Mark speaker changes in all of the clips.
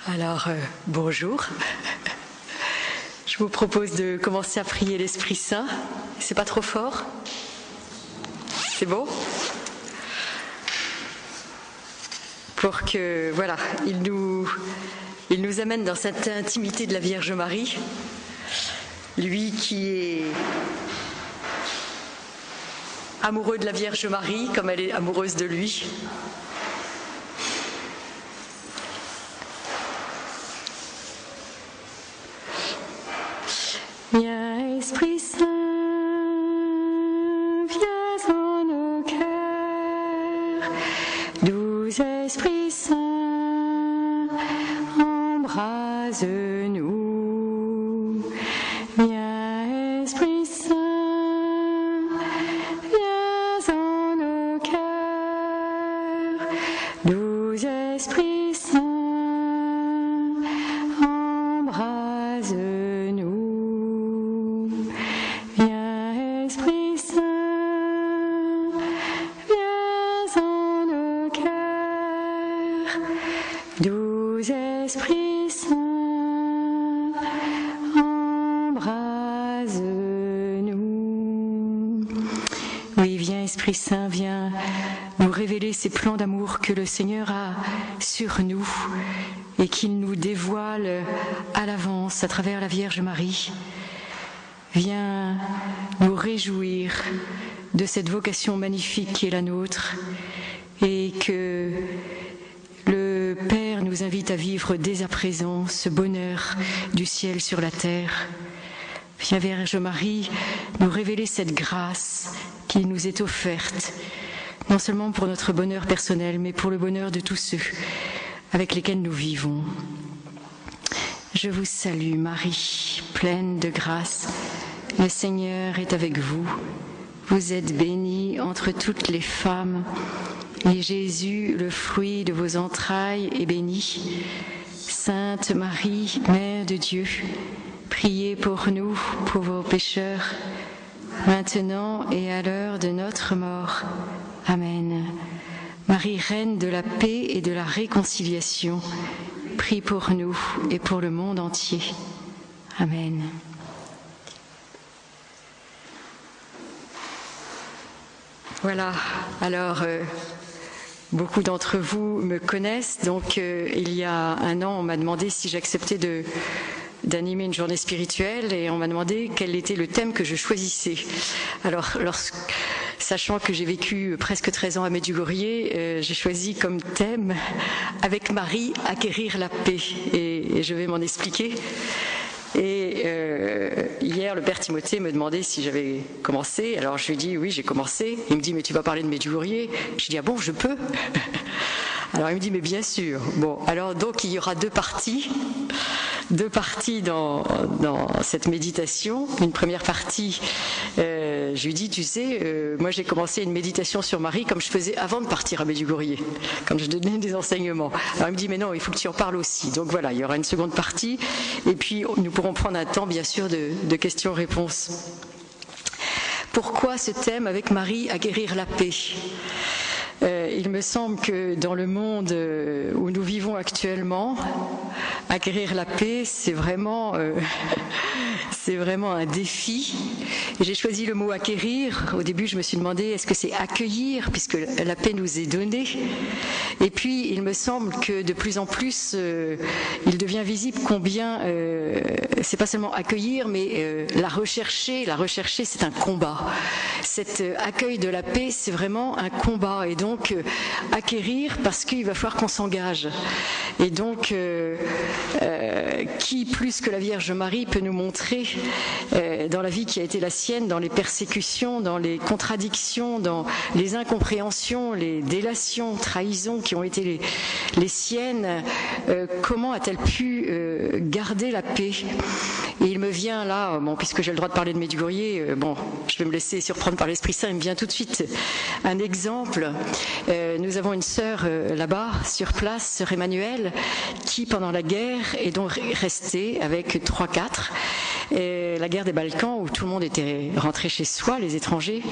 Speaker 1: Alors, bonjour. Je vous propose de commencer à prier l'Esprit Saint. C'est pas trop fort? C'est bon? Pour que, voilà, il nous amène dans cette intimité de la Vierge Marie. Lui qui est amoureux de la Vierge Marie, comme elle est amoureuse de lui. Viens, Esprit Saint, viens en nos cœurs, doux Esprit Saint, embrase-nous. Viens, Esprit Saint, viens en nos cœurs, doux Esprit Saint, embrase-nous. Viens, Esprit Saint, viens en nos cœurs, doux Esprit Saint, embrase-nous. Oui, viens, Esprit Saint, viens nous révéler ces plans d'amour que le Seigneur a sur nous et qu'il nous dévoile à l'avance à travers la Vierge Marie. Viens nous réjouir de cette vocation magnifique qui est la nôtre et que le Père nous invite à vivre dès à présent ce bonheur du ciel sur la terre. Viens, Vierge Marie, nous révéler cette grâce qui nous est offerte, non seulement pour notre bonheur personnel, mais pour le bonheur de tous ceux avec lesquels nous vivons. Je vous salue, Marie, pleine de grâce. Le Seigneur est avec vous. Vous êtes bénie entre toutes les femmes, et Jésus, le fruit de vos entrailles, est béni. Sainte Marie, Mère de Dieu, priez pour nous, pauvres pécheurs, maintenant et à l'heure de notre mort. Amen. Marie, Reine de la paix et de la réconciliation, prie pour nous et pour le monde entier. Amen. Voilà, alors beaucoup d'entre vous me connaissent, donc il y a un an on m'a demandé si j'acceptais d'animer une journée spirituelle et on m'a demandé quel était le thème que je choisissais. Alors, sachant que j'ai vécu presque 13 ans à Medjugorje, j'ai choisi comme thème « Avec Marie, acquérir la paix » et je vais m'en expliquer. Et hier, le Père Timothée me demandait si j'avais commencé. Alors je lui ai dit oui, j'ai commencé. Il me dit mais tu vas parler de Medjugorje. Je dis ah bon, je peux. Alors il me dit mais bien sûr. Bon, alors donc il y aura deux parties dans cette méditation. Une première partie, je lui dis tu sais, moi j'ai commencé une méditation sur Marie comme je faisais avant de partir à Medjugorje, quand je donnais des enseignements. Alors il me dit mais non, il faut que tu en parles aussi. Donc voilà, il y aura une seconde partie et puis nous pourrons prendre un temps bien sûr de questions-réponses. Pourquoi ce thème avec Marie, acquérir la paix? Il me semble que dans le monde où nous vivons actuellement, acquérir la paix, c'est vraiment un défi. J'ai choisi le mot acquérir. Au début, je me suis demandé est-ce que c'est accueillir, puisque la paix nous est donnée. Et puis, il me semble que de plus en plus, il devient visible combien c'est pas seulement accueillir, mais la rechercher. La rechercher, c'est un combat. Cet accueil de la paix, c'est vraiment un combat. Et donc, acquérir parce qu'il va falloir qu'on s'engage. Et donc, qui plus que la Vierge Marie peut nous montrer dans la vie qui a été la sienne, dans les persécutions, dans les contradictions, dans les incompréhensions, les délations, trahisons qui ont été les siennes, comment a-t-elle pu garder la paix? Et il me vient là, bon, puisque j'ai le droit de parler de Medjugorje, bon, je vais me laisser surprendre par l'Esprit Saint, il me vient tout de suite un exemple. Nous avons une sœur là-bas, sur place, sœur Emmanuelle, qui pendant la guerre est donc restée avec 3-4, la guerre des Balkans où tout le monde était rentré chez soi, les étrangers.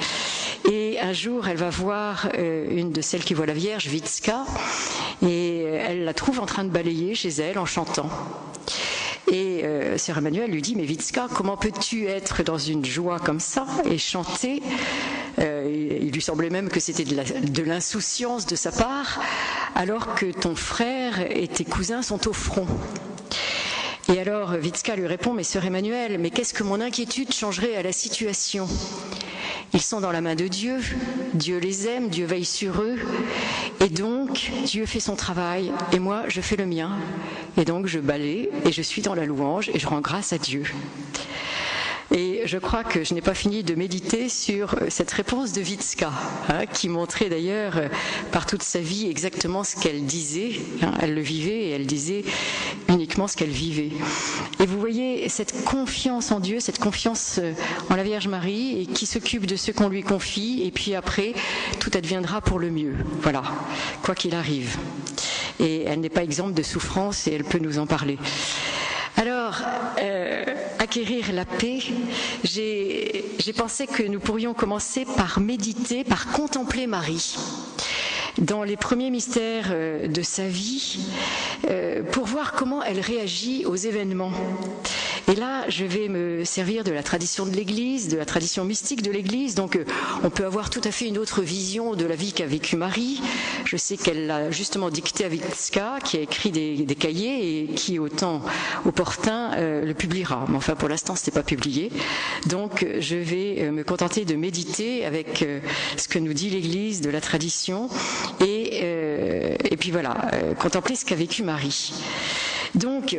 Speaker 1: Et un jour, elle va voir une de celles qui voit la Vierge, Vitska, Et elle la trouve en train de balayer chez elle en chantant. Et Sœur Emmanuelle lui dit, mais Witzka, comment peux-tu être dans une joie comme ça et chanter? Il lui semblait même que c'était de l'insouciance de sa part, alors que ton frère et tes cousins sont au front. Et alors Witzka lui répond, mais Sœur Emmanuelle, mais qu'est-ce que mon inquiétude changerait à la situation? Ils sont dans la main de Dieu, Dieu les aime, Dieu veille sur eux, et donc Dieu fait son travail, et moi je fais le mien, et donc je balaie, et je suis dans la louange, et je rends grâce à Dieu. Et je crois que je n'ai pas fini de méditer sur cette réponse de Witzka, qui montrait d'ailleurs par toute sa vie exactement ce qu'elle disait. Elle le vivait et elle disait uniquement ce qu'elle vivait. Et vous voyez cette confiance en Dieu, cette confiance en la Vierge Marie, et qui s'occupe de ce qu'on lui confie, et puis après, tout adviendra pour le mieux. Voilà, quoi qu'il arrive. Et elle n'est pas exempte de souffrance et elle peut nous en parler. Alors, acquérir la paix, j'ai pensé que nous pourrions commencer par méditer, par contempler Marie dans les premiers mystères de sa vie, pour voir comment elle réagit aux événements. Et là, je vais me servir de la tradition de l'Église, de la tradition mystique de l'Église. Donc, on peut avoir tout à fait une autre vision de la vie qu'a vécue Marie. Je sais qu'elle l'a justement dicté à Witzka, qui a écrit des cahiers et qui, au temps opportun, le publiera. Mais enfin, pour l'instant, ce n'est pas publié. Donc, je vais me contenter de méditer avec ce que nous dit l'Église, de la tradition, et puis voilà, contempler ce qu'a vécu Marie. Donc,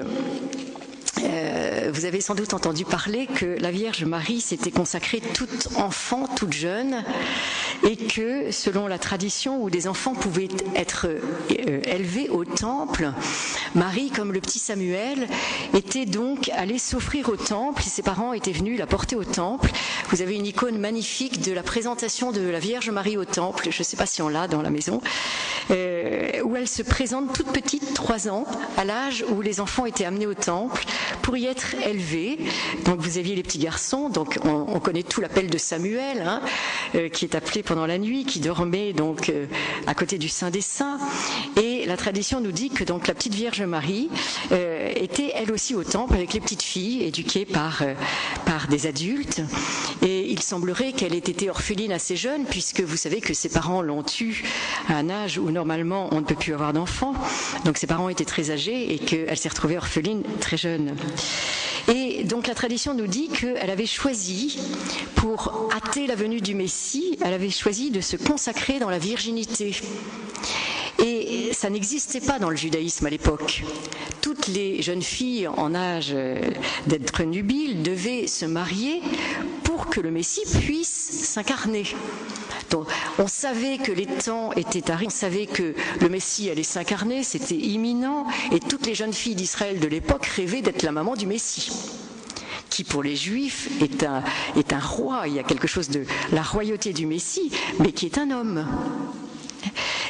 Speaker 1: vous avez sans doute entendu parler que la Vierge Marie s'était consacrée toute enfant, toute jeune, et que selon la tradition où des enfants pouvaient être élevés au temple, Marie, comme le petit Samuel, était donc allée s'offrir au temple, et ses parents étaient venus la porter au temple. Vous avez une icône magnifique de la présentation de la Vierge Marie au temple, je ne sais pas si on l'a dans la maison, où elle se présente toute petite, 3 ans, à l'âge où les enfants étaient amenés au temple pour y être élevés. Donc vous aviez les petits garçons, donc on connaît tout l'appel de Samuel, qui est appelé pendant la nuit, qui dormait donc à côté du Saint des Saints. Et la tradition nous dit que donc la petite Vierge Marie était elle aussi au temple avec les petites filles éduquées par des adultes. Et il semblerait qu'elle ait été orpheline assez jeune, puisque vous savez que ses parents l'ont eue à un âge où normalement on ne peut plus avoir d'enfants. Donc ses parents étaient très âgés et qu'elle s'est retrouvée orpheline très jeune. Et donc la tradition nous dit qu'elle avait choisi, pour hâter la venue du Messie, elle avait choisi de se consacrer dans la virginité. Et ça n'existait pas dans le judaïsme à l'époque. Toutes les jeunes filles en âge d'être nubiles devaient se marier pour que le Messie puisse s'incarner. Donc, on savait que les temps étaient arrivés, on savait que le Messie allait s'incarner, c'était imminent, et toutes les jeunes filles d'Israël de l'époque rêvaient d'être la maman du Messie, qui pour les Juifs est un roi. Il y a quelque chose de la royauté du Messie, mais qui est un homme.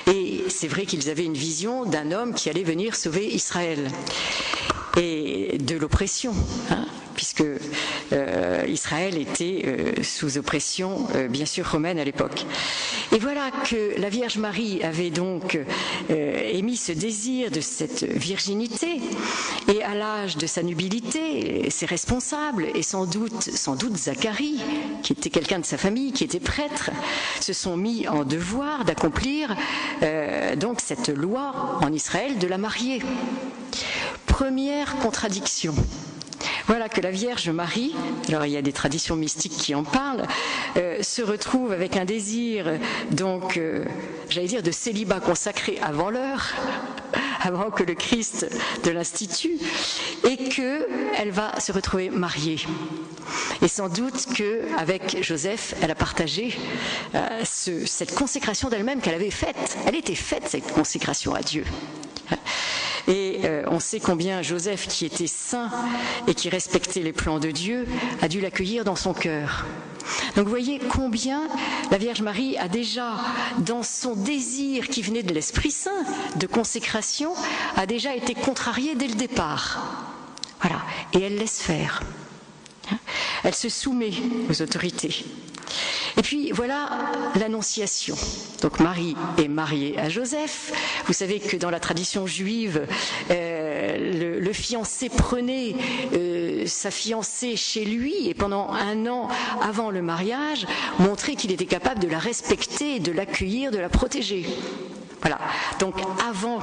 Speaker 1: Et c'est vrai qu'ils avaient une vision d'un homme qui allait venir sauver Israël et de l'oppression, puisque Israël était sous oppression, bien sûr, romaine à l'époque. Et voilà que la Vierge Marie avait donc émis ce désir de cette virginité, et à l'âge de sa nubilité, ses responsables, et sans doute Zacharie, qui était quelqu'un de sa famille, qui était prêtre, se sont mis en devoir d'accomplir donc cette loi en Israël de la marier. Première contradiction. Voilà que la Vierge Marie, alors il y a des traditions mystiques qui en parlent, se retrouve avec un désir, donc, j'allais dire, de célibat consacré avant l'heure, avant que le Christ de l'Institut, et qu'elle va se retrouver mariée. Et sans doute qu'avec Joseph, elle a partagé cette consécration d'elle-même qu'elle avait faite. Elle était faite, cette consécration à Dieu. Et on sait combien Joseph, qui était saint et qui respectait les plans de Dieu, a dû l'accueillir dans son cœur. Donc vous voyez combien la Vierge Marie a déjà, dans son désir qui venait de l'Esprit Saint, de consécration, a déjà été contrariée dès le départ. Voilà, et elle laisse faire. Elle se soumet aux autorités. Et puis voilà l'Annonciation. Donc Marie est mariée à Joseph. Vous savez que dans la tradition juive, le fiancé prenait sa fiancée chez lui et pendant 1 an avant le mariage, montrait qu'il était capable de la respecter, de l'accueillir, de la protéger. Voilà, donc avant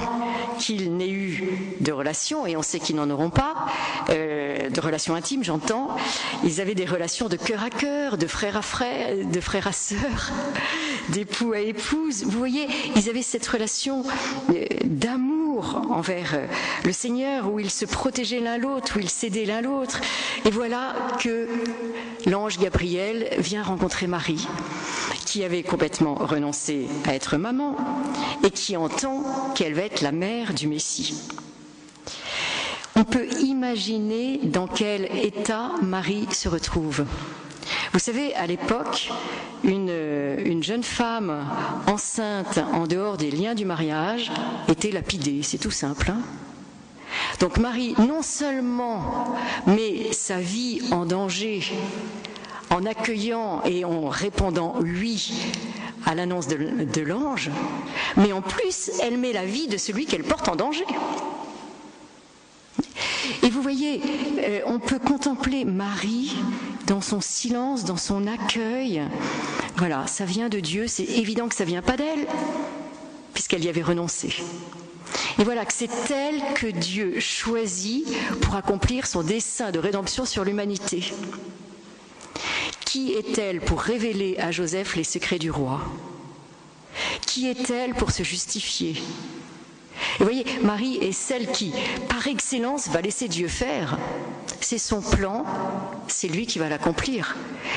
Speaker 1: qu'ils n'aient eu de relations, et on sait qu'ils n'en auront pas, de relations intimes j'entends, ils avaient des relations de cœur à cœur, de frère à frère, de frère à sœur, d'époux à épouse. Vous voyez, ils avaient cette relation d'amour envers le Seigneur, où ils se protégeaient l'un l'autre, où ils s'aidaient l'un l'autre. Et voilà que l'ange Gabriel vient rencontrer Marie, qui avait complètement renoncé à être maman et qui entend qu'elle va être la mère du Messie. On peut imaginer dans quel état Marie se retrouve. Vous savez, à l'époque, une jeune femme enceinte en dehors des liens du mariage était lapidée, c'est tout simple, hein ? Donc Marie, non seulement met sa vie en danger en accueillant et en répondant oui à l'annonce de l'ange, mais en plus, elle met la vie de celui qu'elle porte en danger. Et vous voyez, on peut contempler Marie dans son silence, dans son accueil. Voilà, ça vient de Dieu, c'est évident que ça ne vient pas d'elle, puisqu'elle y avait renoncé. Et voilà que c'est elle que Dieu choisit pour accomplir son dessein de rédemption sur l'humanité. Qui est-elle pour révéler à Joseph les secrets du roi? Qui est-elle pour se justifier? Et vous voyez, Marie est celle qui, par excellence, va laisser Dieu faire. C'est son plan, c'est lui qui va l'accomplir.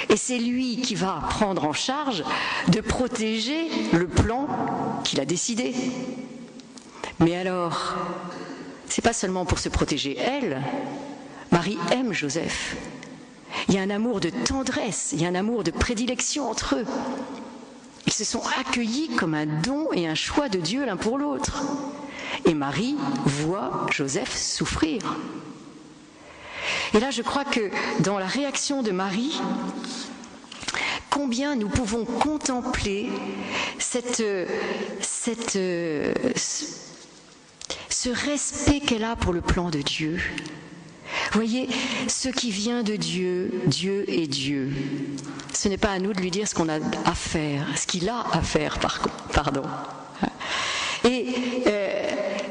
Speaker 1: Et c'est lui qui va prendre en charge de protéger le plan qu'il a décidé. Mais alors, c'est pas seulement pour se protéger elle. Marie aime Joseph. Il y a un amour de tendresse, il y a un amour de prédilection entre eux. Ils se sont accueillis comme un don et un choix de Dieu l'un pour l'autre. Et Marie voit Joseph souffrir. Et là, je crois que dans la réaction de Marie, combien nous pouvons contempler ce respect qu'elle a pour le plan de Dieu. Vous voyez, ce qui vient de Dieu, Dieu est Dieu. Ce n'est pas à nous de lui dire ce qu'on a à faire, ce qu'il a à faire, pardon. Et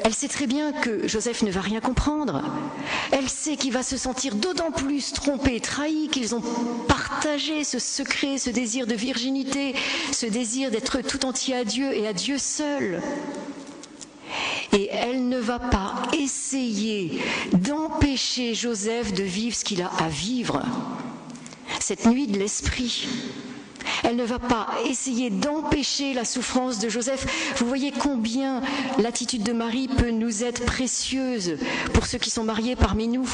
Speaker 1: elle sait très bien que Joseph ne va rien comprendre. Elle sait qu'il va se sentir d'autant plus trompé, trahi, qu'ils ont partagé ce secret, ce désir de virginité, ce désir d'être tout entier à Dieu et à Dieu seul. Et elle ne va pas essayer d'empêcher Joseph de vivre ce qu'il a à vivre, cette nuit de l'esprit. Elle ne va pas essayer d'empêcher la souffrance de Joseph. Vous voyez combien l'attitude de Marie peut nous être précieuse pour ceux qui sont mariés parmi nous,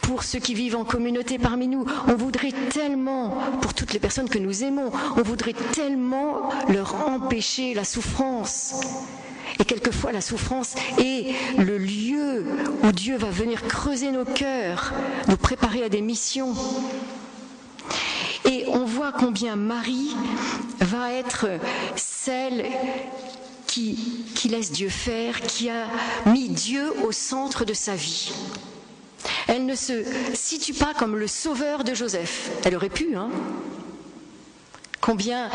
Speaker 1: pour ceux qui vivent en communauté parmi nous. On voudrait tellement, pour toutes les personnes que nous aimons, on voudrait tellement leur empêcher la souffrance. Et quelquefois, la souffrance est le lieu où Dieu va venir creuser nos cœurs, nous préparer à des missions. Et on voit combien Marie va être celle qui laisse Dieu faire, qui a mis Dieu au centre de sa vie. Elle ne se situe pas comme le sauveur de Joseph. Elle aurait pu, hein. Combien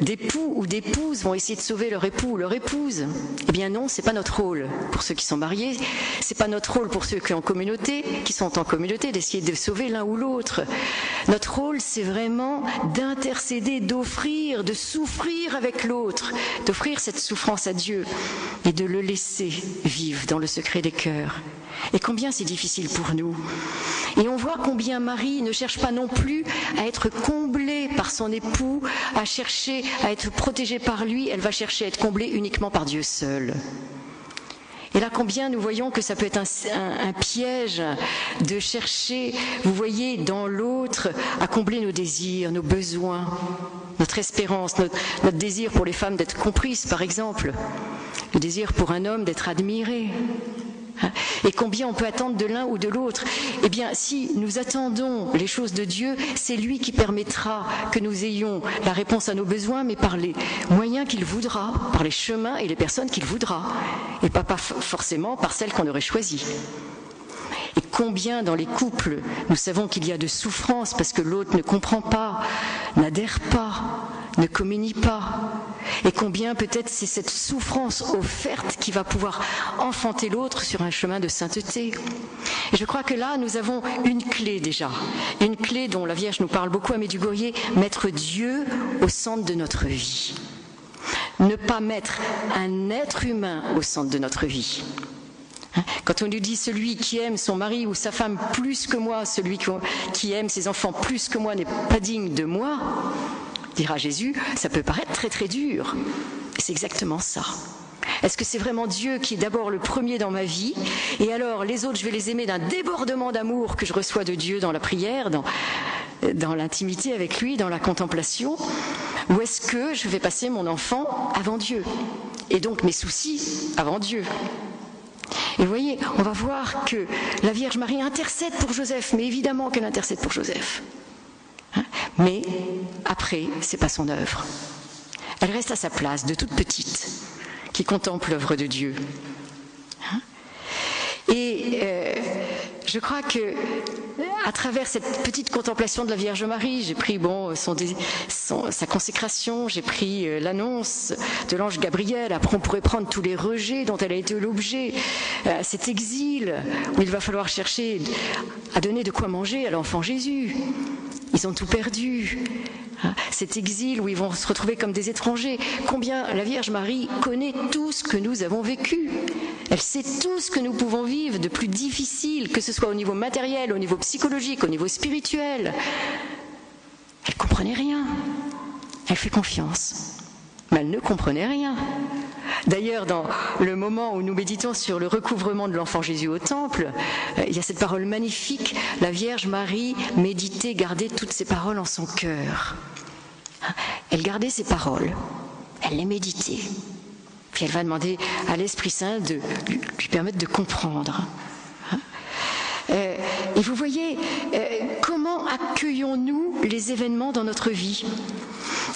Speaker 1: d'époux ou d'épouses vont essayer de sauver leur époux ou leur épouse? Eh bien non, c'est pas notre rôle pour ceux qui sont mariés, c'est pas notre rôle pour ceux qui sont en communauté, d'essayer de sauver l'un ou l'autre. Notre rôle, c'est vraiment d'intercéder, d'offrir, de souffrir avec l'autre, d'offrir cette souffrance à Dieu et de le laisser vivre dans le secret des cœurs. Et combien c'est difficile pour nous. Et on voit combien Marie ne cherche pas non plus à être comblée par son époux, à chercher à être protégée par lui, elle va chercher à être comblée uniquement par Dieu seul. Et là, combien nous voyons que ça peut être un piège de chercher, vous voyez, dans l'autre, à combler nos désirs, nos besoins, notre espérance, notre désir pour les femmes d'être comprises, par exemple, le désir pour un homme d'être admiré. Et combien on peut attendre de l'un ou de l'autre? Eh bien, si nous attendons les choses de Dieu, c'est lui qui permettra que nous ayons la réponse à nos besoins, mais par les moyens qu'il voudra, par les chemins et les personnes qu'il voudra, et pas forcément par celles qu'on aurait choisies. Et combien dans les couples, nous savons qu'il y a de souffrance parce que l'autre ne comprend pas, n'adhère pas, ne communie pas. Et combien peut-être c'est cette souffrance offerte qui va pouvoir enfanter l'autre sur un chemin de sainteté. Et je crois que là, nous avons une clé déjà, une clé dont la Vierge nous parle beaucoup à Medjugorje, mettre Dieu au centre de notre vie. Ne pas mettre un être humain au centre de notre vie. Quand on nous dit celui qui aime son mari ou sa femme plus que moi, celui qui aime ses enfants plus que moi n'est pas digne de moi, dira Jésus, ça peut paraître très très dur. Et c'est exactement ça. Est-ce que c'est vraiment Dieu qui est d'abord le premier dans ma vie, et alors les autres je vais les aimer d'un débordement d'amour que je reçois de Dieu dans la prière, dans l'intimité avec lui, dans la contemplation, ou est-ce que je vais passer mon enfant avant Dieu, et donc mes soucis avant Dieu? Et vous voyez, on va voir que la Vierge Marie intercède pour Joseph, mais évidemment qu'elle intercède pour Joseph. Mais après, c'est pas son œuvre. Elle reste à sa place, de toute petite, qui contemple l'œuvre de Dieu. Et je crois que à travers cette petite contemplation de la Vierge Marie, j'ai pris sa consécration, j'ai pris l'annonce de l'ange Gabriel. Après, on pourrait prendre tous les rejets dont elle a été l'objet, cet exil où il va falloir chercher à donner de quoi manger à l'enfant Jésus. Ils ont tout perdu. Cet exil où ils vont se retrouver comme des étrangers. Combien la Vierge Marie connaît tout ce que nous avons vécu. Elle sait tout ce que nous pouvons vivre de plus difficile, que ce soit au niveau matériel, au niveau psychologique, au niveau spirituel. Elle ne comprenait rien. Elle fait confiance. Mais elle ne comprenait rien. D'ailleurs, dans le moment où nous méditons sur le recouvrement de l'enfant Jésus au temple, il y a cette parole magnifique, la Vierge Marie méditait, gardait toutes ces paroles en son cœur. Elle gardait ces paroles, elle les méditait. Puis elle va demander à l'Esprit Saint de lui permettre de comprendre. Et vous voyez, comment accueillons-nous les événements dans notre vie ?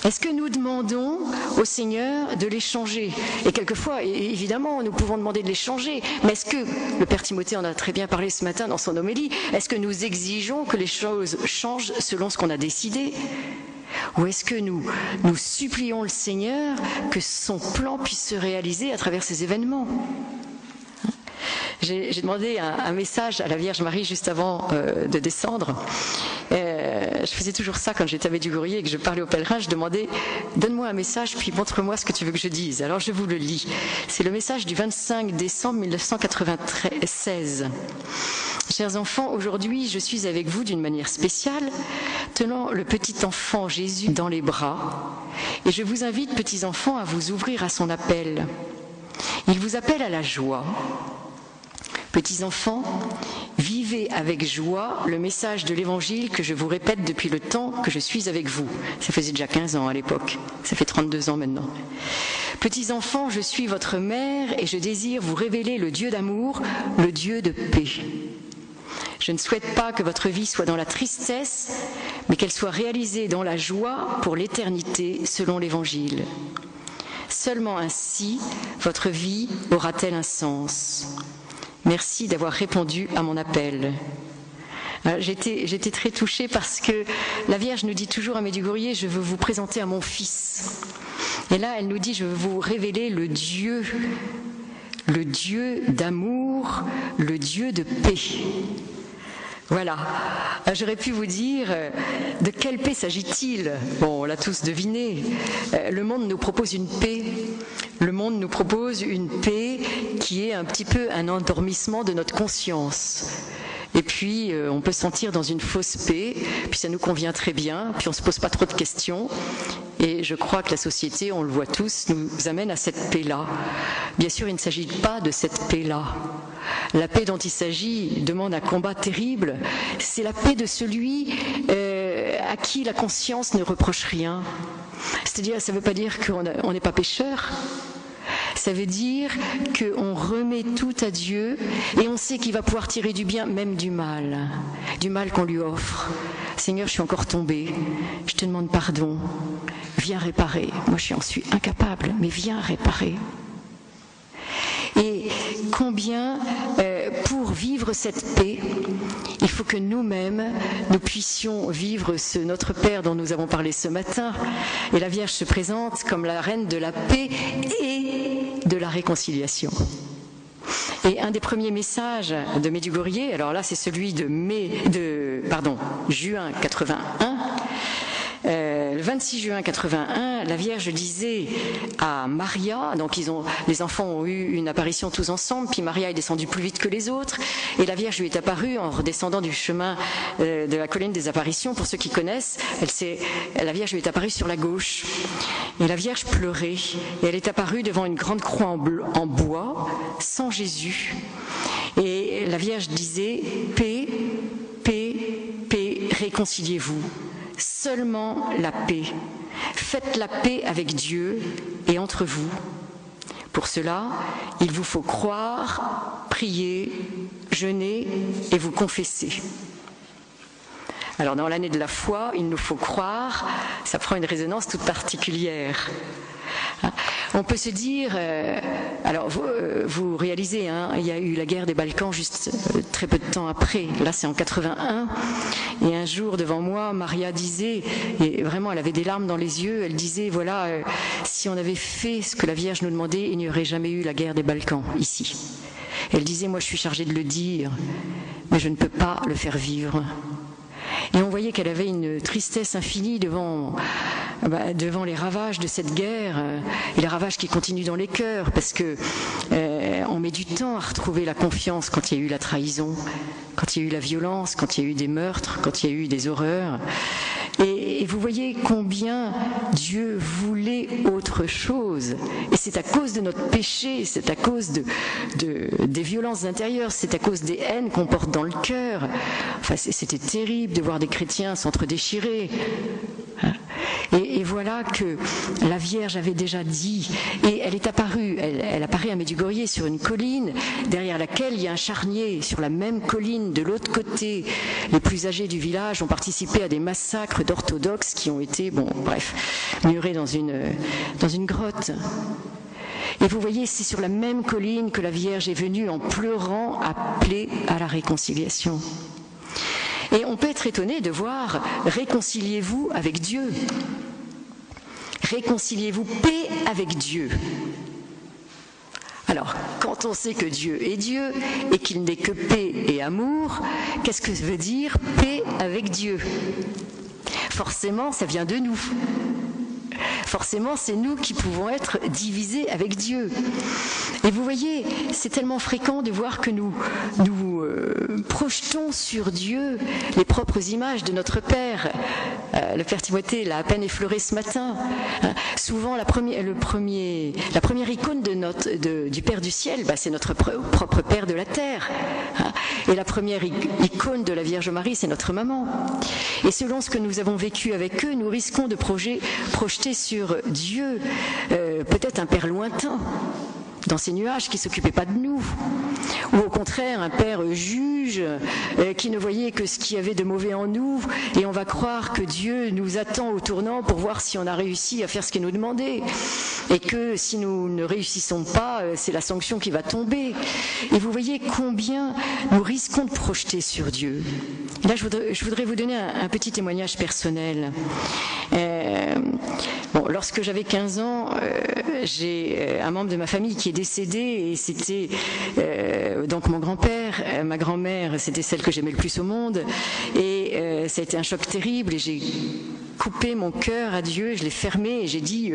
Speaker 1: Est-ce que nous demandons au Seigneur de les changer? Et quelquefois, évidemment, nous pouvons demander de les changer, mais est-ce que, le Père Timothée en a très bien parlé ce matin dans son homélie, est-ce que nous exigeons que les choses changent selon ce qu'on a décidé? Ou est-ce que nous supplions le Seigneur que son plan puisse se réaliser à travers ces événements? J'ai demandé un message à la Vierge Marie juste avant de descendre. Je faisais toujours ça quand j'étais à Medjugorje et que je parlais aux pèlerins. Je demandais, donne-moi un message puis montre-moi ce que tu veux que je dise. Alors je vous le lis. C'est le message du 25 décembre 1996. Chers enfants, aujourd'hui je suis avec vous d'une manière spéciale, tenant le petit enfant Jésus dans les bras. Et je vous invite, petits enfants, à vous ouvrir à son appel. Il vous appelle à la joie. Petits enfants, vivez avec joie le message de l'Évangile que je vous répète depuis le temps que je suis avec vous. Ça faisait déjà 15 ans à l'époque, ça fait 32 ans maintenant. Petits enfants, je suis votre mère et je désire vous révéler le Dieu d'amour, le Dieu de paix. Je ne souhaite pas que votre vie soit dans la tristesse, mais qu'elle soit réalisée dans la joie pour l'éternité selon l'Évangile. Seulement ainsi, votre vie aura-t-elle un sens. Merci d'avoir répondu à mon appel. J'étais très touchée parce que la Vierge nous dit toujours à Medjugorje, je veux vous présenter à mon fils. Et là, elle nous dit, je veux vous révéler le Dieu d'amour, le Dieu de paix. Voilà. J'aurais pu vous dire, de quelle paix s'agit-il? Bon, on l'a tous deviné. Le monde nous propose une paix. Le monde nous propose une paix qui est un petit peu un endormissement de notre conscience. Et puis, on peut se sentir dans une fausse paix, puis ça nous convient très bien, puis on ne se pose pas trop de questions. Et je crois que la société, on le voit tous, nous amène à cette paix-là. Bien sûr, il ne s'agit pas de cette paix-là. La paix dont il s'agit demande un combat terrible. C'est la paix de celui à qui la conscience ne reproche rien. C'est-à-dire, ça ne veut pas dire qu'on n'est pas pécheur. Ça veut dire qu'on remet tout à Dieu et on sait qu'il va pouvoir tirer du bien, même du mal qu'on lui offre. Seigneur, je suis encore tombée, je te demande pardon, viens réparer. Moi, je suis incapable, mais viens réparer. Et combien, pour vivre cette paix, il faut que nous-mêmes, nous puissions vivre ce Notre Père dont nous avons parlé ce matin. Et la Vierge se présente comme la reine de la paix et de la réconciliation. Et un des premiers messages de Medjugorje, alors là c'est celui de juin 81, le 26 juin 81, la Vierge disait à Maria, donc les enfants ont eu une apparition tous ensemble, puis Maria est descendue plus vite que les autres, et la Vierge lui est apparue en redescendant du chemin de la colline des apparitions. Pour ceux qui connaissent, la Vierge lui est apparue sur la gauche, et la Vierge pleurait, et elle est apparue devant une grande croix en bois, sans Jésus, et la Vierge disait « Paix, paix, paix, réconciliez-vous ». Seulement la paix. Faites la paix avec Dieu et entre vous. Pour cela, il vous faut croire, prier, jeûner et vous confesser. Alors dans l'année de la foi, il nous faut croire, ça prend une résonance toute particulière. On peut se dire, alors vous réalisez, il y a eu la guerre des Balkans juste très peu de temps après, là c'est en 81, et un jour devant moi, Maria disait, et vraiment elle avait des larmes dans les yeux, elle disait, voilà, si on avait fait ce que la Vierge nous demandait, il n'y aurait jamais eu la guerre des Balkans ici. Elle disait, moi je suis chargée de le dire, mais je ne peux pas le faire vivre. Et on voyait qu'elle avait une tristesse infinie devant les ravages de cette guerre et les ravages qui continuent dans les cœurs, parce que on met du temps à retrouver la confiance quand il y a eu la trahison, quand il y a eu la violence, quand il y a eu des meurtres, quand il y a eu des horreurs. Et vous voyez combien Dieu voulait autre chose. Et c'est à cause de notre péché, c'est à cause des violences intérieures, c'est à cause des haines qu'on porte dans le cœur. Enfin, c'était terrible de voir des chrétiens s'entre-déchirer. Et voilà que la Vierge avait déjà dit, et elle est apparue, elle apparaît à Medjugorje sur une colline, derrière laquelle il y a un charnier. Sur la même colline, de l'autre côté, les plus âgés du village ont participé à des massacres d'orthodoxes qui ont été, murés dans une grotte. Et vous voyez, c'est sur la même colline que la Vierge est venue en pleurant appeler à la réconciliation. Et on peut être étonné de voir « réconciliez-vous avec Dieu ». Réconciliez-vous, paix avec Dieu. Alors, quand on sait que Dieu est Dieu et qu'il n'est que paix et amour, qu'est-ce que ça veut dire paix avec Dieu? Forcément, ça vient de nous. Forcément, c'est nous qui pouvons être divisés avec Dieu. Et vous voyez, c'est tellement fréquent de voir que nous projetons sur Dieu les propres images de notre Père. Le Père Timothée l'a à peine effleuré ce matin. Souvent, la première icône du Père du ciel, c'est notre propre Père de la terre. Et la première icône de la Vierge Marie, c'est notre maman. Et selon ce que nous avons vécu avec eux, nous risquons de projeter sur Dieu peut-être un Père lointain, dans ces nuages qui ne s'occupaient pas de nous, ou au contraire un père juge qui ne voyait que ce qu'il y avait de mauvais en nous, et on va croire que Dieu nous attend au tournant pour voir si on a réussi à faire ce qu'il nous demandait, et que si nous ne réussissons pas, c'est la sanction qui va tomber. Et vous voyez combien nous risquons de projeter sur Dieu. Et là, je voudrais vous donner un petit témoignage personnel. Lorsque j'avais 15 ans, j'ai un membre de ma famille qui est décédé, et c'était donc mon grand-père. Ma grand-mère, c'était celle que j'aimais le plus au monde, et ça a été un choc terrible, et j'ai coupé mon cœur à Dieu, je l'ai fermé, et j'ai dit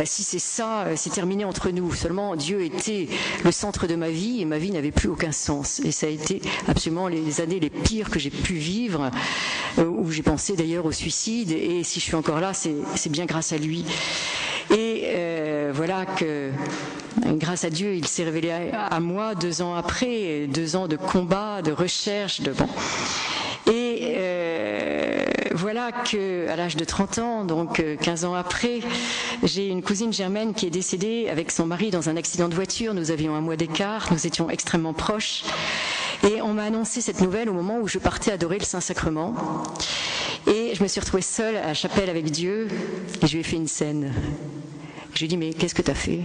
Speaker 1: si c'est ça, c'est terminé entre nous. Seulement Dieu était le centre de ma vie, et ma vie n'avait plus aucun sens, et ça a été absolument les années les pires que j'ai pu vivre, où j'ai pensé d'ailleurs au suicide, et si je suis encore là, c'est bien grâce à lui. Et voilà que grâce à Dieu, il s'est révélé à moi 2 ans après, 2 ans de combat, de recherche, Et voilà voilà qu'à l'âge de 30 ans, donc 15 ans après, j'ai une cousine germaine qui est décédée avec son mari dans un accident de voiture. Nous avions un mois d'écart, nous étions extrêmement proches. Et on m'a annoncé cette nouvelle au moment où je partais adorer le Saint-Sacrement. Et je me suis retrouvée seule à la chapelle avec Dieu et je lui ai fait une scène. Je lui ai dit, mais qu'est-ce que tu as fait ?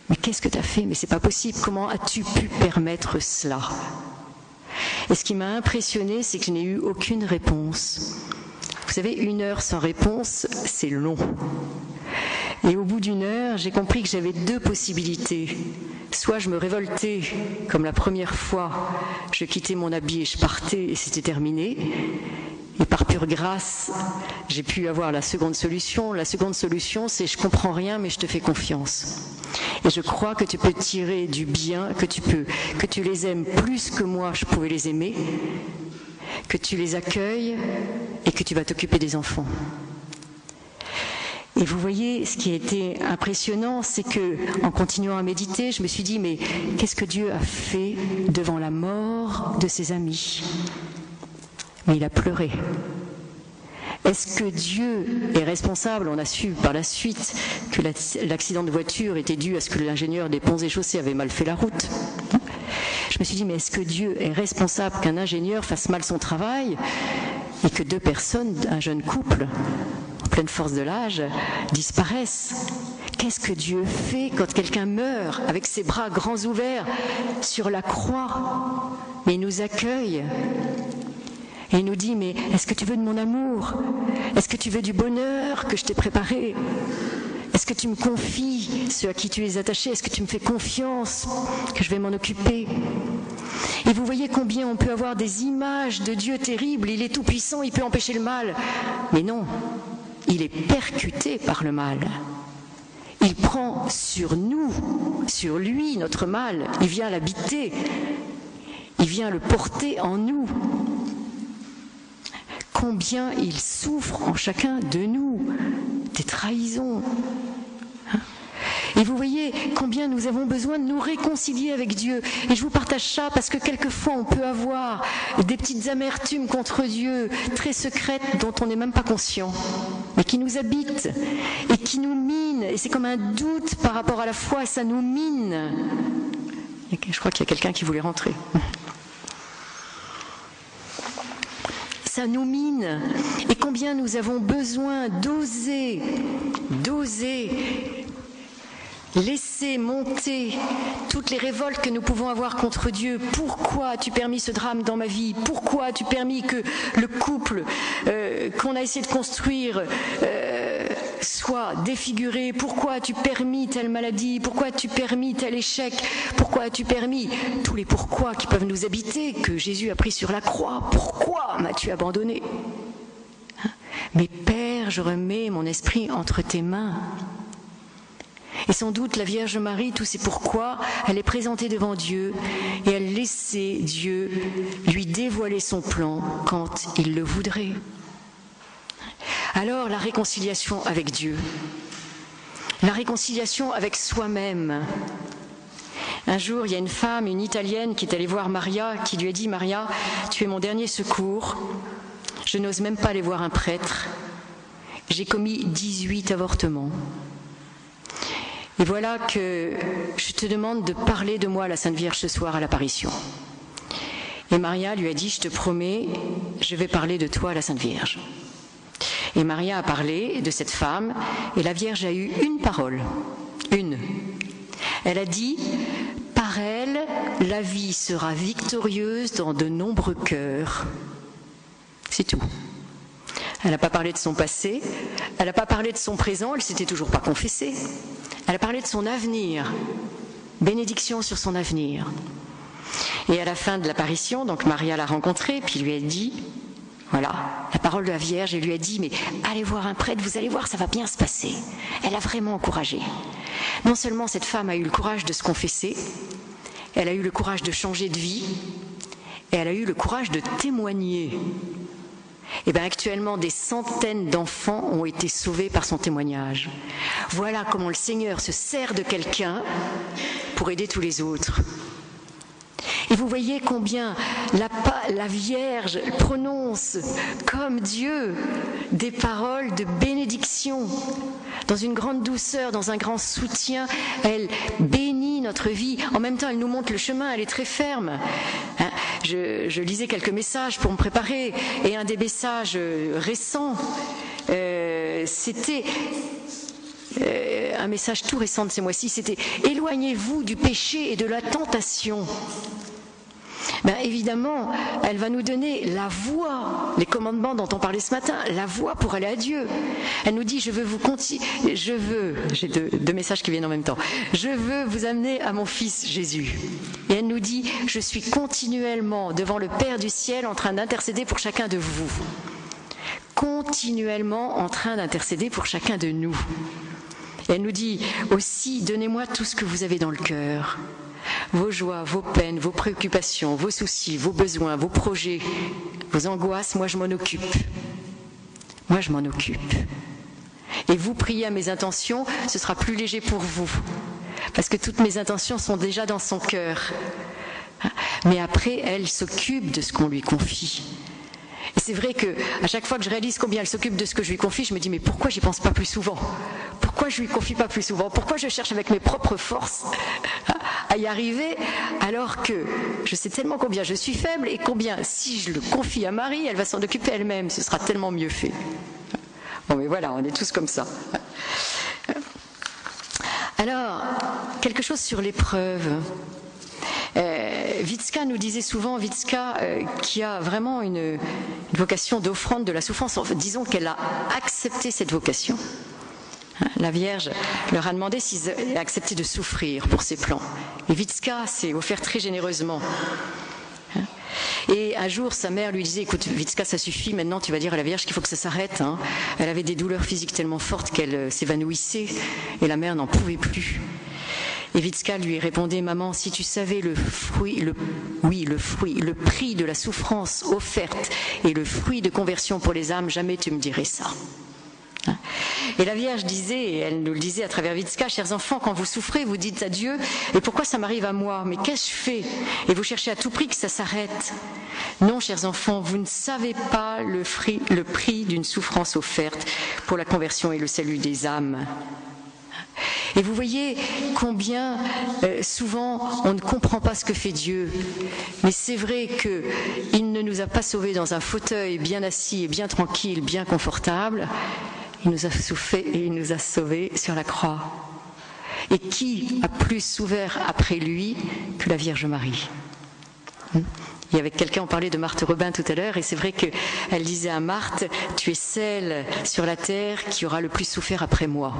Speaker 1: Mais qu'est-ce que tu as fait ? Mais c'est pas possible, comment as-tu pu permettre cela ? Et ce qui m'a impressionnée, c'est que je n'ai eu aucune réponse. Vous savez, 1 heure sans réponse, c'est long. Et au bout d'1 heure, j'ai compris que j'avais 2 possibilités. Soit je me révoltais, comme la première fois, je quittais mon habit et je partais et c'était terminé. Et par pure grâce, j'ai pu avoir la seconde solution. La seconde solution, c'est je comprends rien, mais je te fais confiance. Et je crois que tu peux tirer du bien, que tu les aimes plus que moi, je pouvais les aimer, que tu les accueilles et que tu vas t'occuper des enfants. Et vous voyez, ce qui a été impressionnant, c'est que, en continuant à méditer, je me suis dit, mais qu'est-ce que Dieu a fait devant la mort de ses amis ? Mais il a pleuré. Est-ce que Dieu est responsable ? On a su par la suite que l'accident de voiture était dû à ce que l'ingénieur des ponts et chaussées avait mal fait la route. Je me suis dit, mais est-ce que Dieu est responsable qu'un ingénieur fasse mal son travail et que 2 personnes, un jeune couple, en pleine force de l'âge, disparaissent ? Qu'est-ce que Dieu fait quand quelqu'un meurt avec ses bras grands ouverts sur la croix ? Mais il nous accueille. Et il nous dit, mais est-ce que tu veux de mon amour ? Est-ce que tu veux du bonheur que je t'ai préparé ? Est-ce que tu me confies ceux à qui tu es attaché ? Est-ce que tu me fais confiance que je vais m'en occuper ? Et vous voyez combien on peut avoir des images de Dieu terribles. Il est tout puissant, il peut empêcher le mal. Mais non, il est percuté par le mal. Il prend sur nous, sur lui, notre mal. Il vient l'habiter. Il vient le porter en nous. Combien il souffre en chacun de nous, des trahisons. Et vous voyez combien nous avons besoin de nous réconcilier avec Dieu. Et je vous partage ça parce que quelquefois on peut avoir des petites amertumes contre Dieu, très secrètes, dont on n'est même pas conscient, mais qui nous habitent et qui nous minent. Et c'est comme un doute par rapport à la foi, et ça nous mine. Je crois qu'il y a quelqu'un qui voulait rentrer. Ça nous mine. Et combien nous avons besoin d'oser laisser monter toutes les révoltes que nous pouvons avoir contre Dieu. Pourquoi as-tu permis ce drame dans ma vie ? Pourquoi as-tu permis que le couple qu'on a essayé de construire soit défiguré ? Pourquoi as-tu permis telle maladie ? Pourquoi as-tu permis tel échec ? Pourquoi as-tu permis tous les pourquoi qui peuvent nous habiter, que Jésus a pris sur la croix ? Pourquoi m'as-tu abandonné ? Mais Père, je remets mon esprit entre tes mains. Et sans doute la Vierge Marie, tous ces pourquoi, elle est présentée devant Dieu et elle laissait Dieu lui dévoiler son plan quand il le voudrait. Alors la réconciliation avec Dieu, la réconciliation avec soi-même. Un jour, il y a une femme, une Italienne, qui est allée voir Maria, qui lui a dit « Maria, tu es mon dernier secours, je n'ose même pas aller voir un prêtre, j'ai commis 18 avortements. Et voilà que je te demande de parler de moi à la Sainte Vierge ce soir à l'apparition. » Et Maria lui a dit « Je te promets, je vais parler de toi à la Sainte Vierge. » Et Maria a parlé de cette femme, et la Vierge a eu une parole, une. Elle a dit « Par elle, la vie sera victorieuse dans de nombreux cœurs. » C'est tout. Elle n'a pas parlé de son passé, elle n'a pas parlé de son présent, elle ne s'était toujours pas confessée. Elle a parlé de son avenir, bénédiction sur son avenir. Et à la fin de l'apparition, donc Maria l'a rencontrée, puis lui a dit, voilà, la parole de la Vierge, elle lui a dit, mais allez voir un prêtre, vous allez voir, ça va bien se passer. Elle a vraiment encouragé. Non seulement cette femme a eu le courage de se confesser, elle a eu le courage de changer de vie, et elle a eu le courage de témoigner. Et bien actuellement, des centaines d'enfants ont été sauvés par son témoignage. Voilà comment le Seigneur se sert de quelqu'un pour aider tous les autres. Et vous voyez combien la Vierge prononce comme Dieu des paroles de bénédiction. Dans une grande douceur, dans un grand soutien, elle bénit notre vie. En même temps, elle nous montre le chemin, elle est très ferme. Je lisais quelques messages pour me préparer, et un des messages récents, c'était... un message tout récent de ces mois-ci, c'était « Éloignez-vous du péché et de la tentation ». Évidemment, elle va nous donner la voie, les commandements dont on parlait ce matin, la voie pour aller à Dieu. Elle nous dit, j'ai deux messages qui viennent en même temps, je veux vous amener à mon Fils Jésus. Et elle nous dit, je suis continuellement devant le Père du ciel en train d'intercéder pour chacun de vous. Continuellement en train d'intercéder pour chacun de nous. Et elle nous dit aussi, donnez-moi tout ce que vous avez dans le cœur. Vos joies, vos peines, vos préoccupations, vos soucis, vos besoins, vos projets, vos angoisses, moi je m'en occupe. Moi je m'en occupe. Et vous priez à mes intentions, ce sera plus léger pour vous. Parce que toutes mes intentions sont déjà dans son cœur. Mais après, elle s'occupe de ce qu'on lui confie. Et c'est vrai que à chaque fois que je réalise combien elle s'occupe de ce que je lui confie, je me dis mais pourquoi j'y pense pas plus souvent? Pourquoi je lui confie pas plus souvent? Pourquoi je cherche avec mes propres forces à y arriver alors que je sais tellement combien je suis faible et combien si je le confie à Marie, elle va s'en occuper elle-même, ce sera tellement mieux fait. Bon mais voilà, on est tous comme ça. Alors, quelque chose sur l'épreuve. Witska nous disait souvent, qui a vraiment une vocation d'offrande de la souffrance, disons qu'elle a accepté cette vocation. La Vierge leur a demandé s'ils avaient accepté de souffrir pour ses plans. Et Witska s'est offert très généreusement. Et un jour, sa mère lui disait, écoute Witska, ça suffit, maintenant tu vas dire à la Vierge qu'il faut que ça s'arrête. Elle avait des douleurs physiques tellement fortes qu'elle s'évanouissait et la mère n'en pouvait plus. Et Witska lui répondait, maman, si tu savais le prix de la souffrance offerte et le fruit de conversion pour les âmes, jamais tu me dirais ça. Et la Vierge disait, et elle nous le disait à travers Witska, chers enfants, quand vous souffrez, vous dites à Dieu, et pourquoi ça m'arrive à moi? Mais qu'ai-je fait? Et vous cherchez à tout prix que ça s'arrête. Non, chers enfants, vous ne savez pas le prix d'une souffrance offerte pour la conversion et le salut des âmes. Et vous voyez combien souvent on ne comprend pas ce que fait Dieu. Mais c'est vrai qu'il ne nous a pas sauvés dans un fauteuil bien assis et bien tranquille, bien confortable. Il nous a sauvés sur la croix. Et qui a plus souffert après lui que la Vierge Marie? Et avec quelqu'un, on parlait de Marthe Robin tout à l'heure, et c'est vrai qu'elle disait à Marthe, tu es celle sur la terre qui aura le plus souffert après moi.